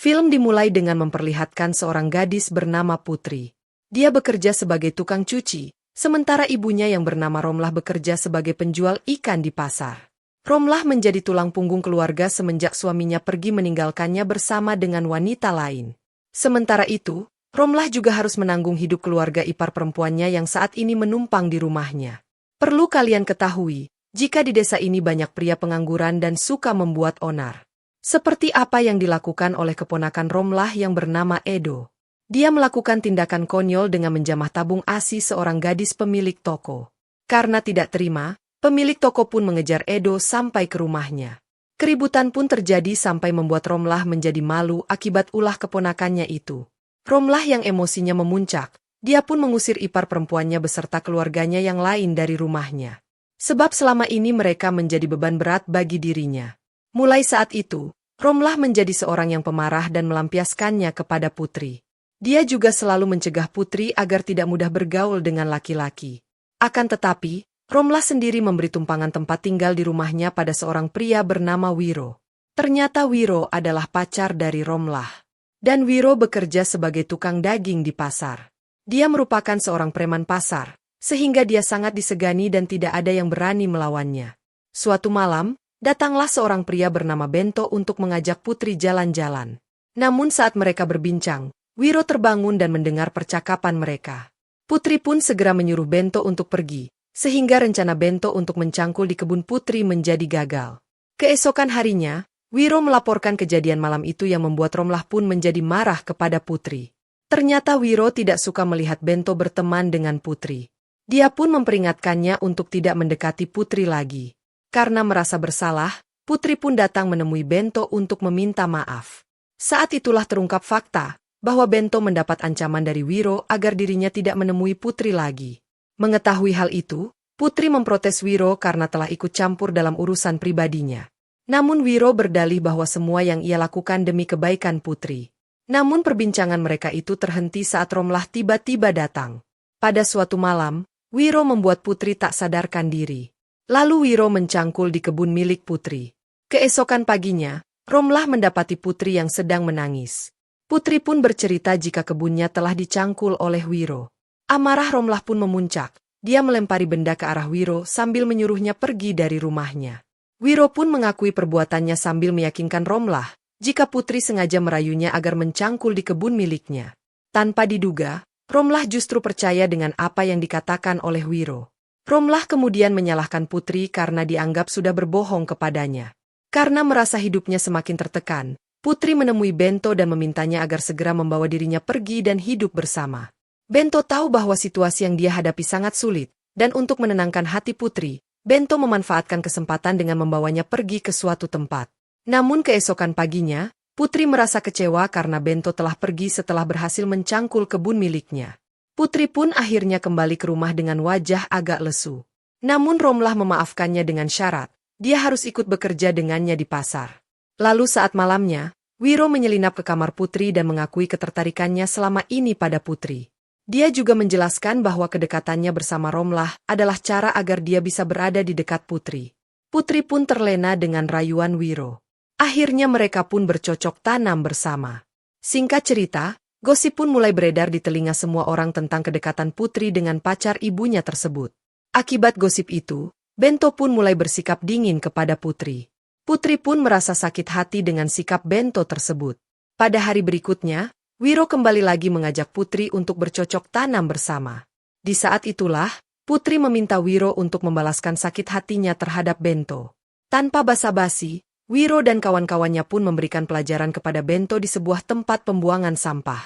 Film dimulai dengan memperlihatkan seorang gadis bernama Putri. Dia bekerja sebagai tukang cuci, sementara ibunya yang bernama Romlah bekerja sebagai penjual ikan di pasar. Romlah menjadi tulang punggung keluarga semenjak suaminya pergi meninggalkannya bersama dengan wanita lain. Sementara itu, Romlah juga harus menanggung hidup keluarga ipar perempuannya yang saat ini menumpang di rumahnya. Perlu kalian ketahui, jika di desa ini banyak pria pengangguran dan suka membuat onar. Seperti apa yang dilakukan oleh keponakan Romlah yang bernama Edo. Dia melakukan tindakan konyol dengan menjamah tabung ASI seorang gadis pemilik toko. Karena tidak terima, pemilik toko pun mengejar Edo sampai ke rumahnya. Keributan pun terjadi sampai membuat Romlah menjadi malu akibat ulah keponakannya itu. Romlah yang emosinya memuncak, dia pun mengusir ipar perempuannya beserta keluarganya yang lain dari rumahnya. Sebab selama ini mereka menjadi beban berat bagi dirinya. Mulai saat itu, Romlah menjadi seorang yang pemarah dan melampiaskannya kepada Putri. Dia juga selalu mencegah Putri agar tidak mudah bergaul dengan laki-laki. Akan tetapi, Romlah sendiri memberi tumpangan tempat tinggal di rumahnya pada seorang pria bernama Wiro. Ternyata Wiro adalah pacar dari Romlah. Dan Wiro bekerja sebagai tukang daging di pasar. Dia merupakan seorang preman pasar, sehingga dia sangat disegani dan tidak ada yang berani melawannya. Suatu malam, datanglah seorang pria bernama Bento untuk mengajak Putri jalan-jalan. Namun saat mereka berbincang, Wiro terbangun dan mendengar percakapan mereka. Putri pun segera menyuruh Bento untuk pergi, sehingga rencana Bento untuk mencangkul di kebun Putri menjadi gagal. Keesokan harinya, Wiro melaporkan kejadian malam itu yang membuat Romlah pun menjadi marah kepada Putri. Ternyata Wiro tidak suka melihat Bento berteman dengan Putri. Dia pun memperingatkannya untuk tidak mendekati Putri lagi. Karena merasa bersalah, Putri pun datang menemui Bento untuk meminta maaf. Saat itulah terungkap fakta, bahwa Bento mendapat ancaman dari Wiro agar dirinya tidak menemui Putri lagi. Mengetahui hal itu, Putri memprotes Wiro karena telah ikut campur dalam urusan pribadinya. Namun Wiro berdalih bahwa semua yang ia lakukan demi kebaikan Putri. Namun perbincangan mereka itu terhenti saat Romlah tiba-tiba datang. Pada suatu malam, Wiro membuat Putri tak sadarkan diri. Lalu Wiro mencangkul di kebun milik Putri. Keesokan paginya, Romlah mendapati Putri yang sedang menangis. Putri pun bercerita jika kebunnya telah dicangkul oleh Wiro. Amarah Romlah pun memuncak. Dia melempari benda ke arah Wiro sambil menyuruhnya pergi dari rumahnya. Wiro pun mengakui perbuatannya sambil meyakinkan Romlah jika Putri sengaja merayunya agar mencangkul di kebun miliknya. Tanpa diduga, Romlah justru percaya dengan apa yang dikatakan oleh Wiro. Romlah kemudian menyalahkan Putri karena dianggap sudah berbohong kepadanya. Karena merasa hidupnya semakin tertekan, Putri menemui Bento dan memintanya agar segera membawa dirinya pergi dan hidup bersama. Bento tahu bahwa situasi yang dia hadapi sangat sulit, dan untuk menenangkan hati Putri, Bento memanfaatkan kesempatan dengan membawanya pergi ke suatu tempat. Namun keesokan paginya, Putri merasa kecewa karena Bento telah pergi setelah berhasil mencangkul kebun miliknya. Putri pun akhirnya kembali ke rumah dengan wajah agak lesu. Namun Romlah memaafkannya dengan syarat, dia harus ikut bekerja dengannya di pasar. Lalu saat malamnya, Wiro menyelinap ke kamar Putri dan mengakui ketertarikannya selama ini pada Putri. Dia juga menjelaskan bahwa kedekatannya bersama Romlah adalah cara agar dia bisa berada di dekat Putri. Putri pun terlena dengan rayuan Wiro. Akhirnya mereka pun bercocok tanam bersama. Singkat cerita, gosip pun mulai beredar di telinga semua orang tentang kedekatan Putri dengan pacar ibunya tersebut. Akibat gosip itu, Bento pun mulai bersikap dingin kepada Putri. Putri pun merasa sakit hati dengan sikap Bento tersebut. Pada hari berikutnya, Wiro kembali lagi mengajak Putri untuk bercocok tanam bersama. Di saat itulah, Putri meminta Wiro untuk membalaskan sakit hatinya terhadap Bento. Tanpa basa-basi, Wiro dan kawan-kawannya pun memberikan pelajaran kepada Bento di sebuah tempat pembuangan sampah.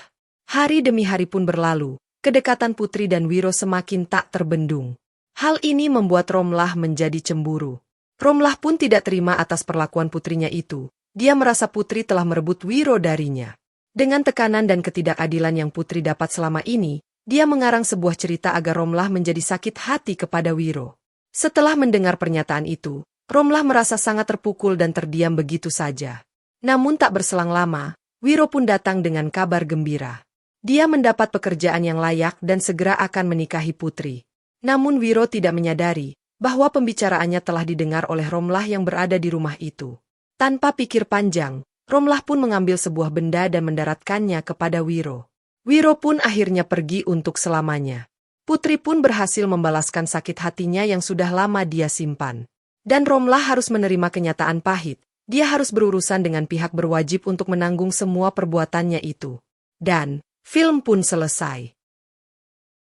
Hari demi hari pun berlalu, kedekatan Putri dan Wiro semakin tak terbendung. Hal ini membuat Romlah menjadi cemburu. Romlah pun tidak terima atas perlakuan putrinya itu. Dia merasa Putri telah merebut Wiro darinya. Dengan tekanan dan ketidakadilan yang Putri dapat selama ini, dia mengarang sebuah cerita agar Romlah menjadi sakit hati kepada Wiro. Setelah mendengar pernyataan itu, Romlah merasa sangat terpukul dan terdiam begitu saja. Namun tak berselang lama, Wiro pun datang dengan kabar gembira. Dia mendapat pekerjaan yang layak dan segera akan menikahi Putri. Namun Wiro tidak menyadari bahwa pembicaraannya telah didengar oleh Romlah yang berada di rumah itu. Tanpa pikir panjang, Romlah pun mengambil sebuah benda dan mendaratkannya kepada Wiro. Wiro pun akhirnya pergi untuk selamanya. Putri pun berhasil membalaskan sakit hatinya yang sudah lama dia simpan. Dan Romlah harus menerima kenyataan pahit. Dia harus berurusan dengan pihak berwajib untuk menanggung semua perbuatannya itu. Dan film pun selesai.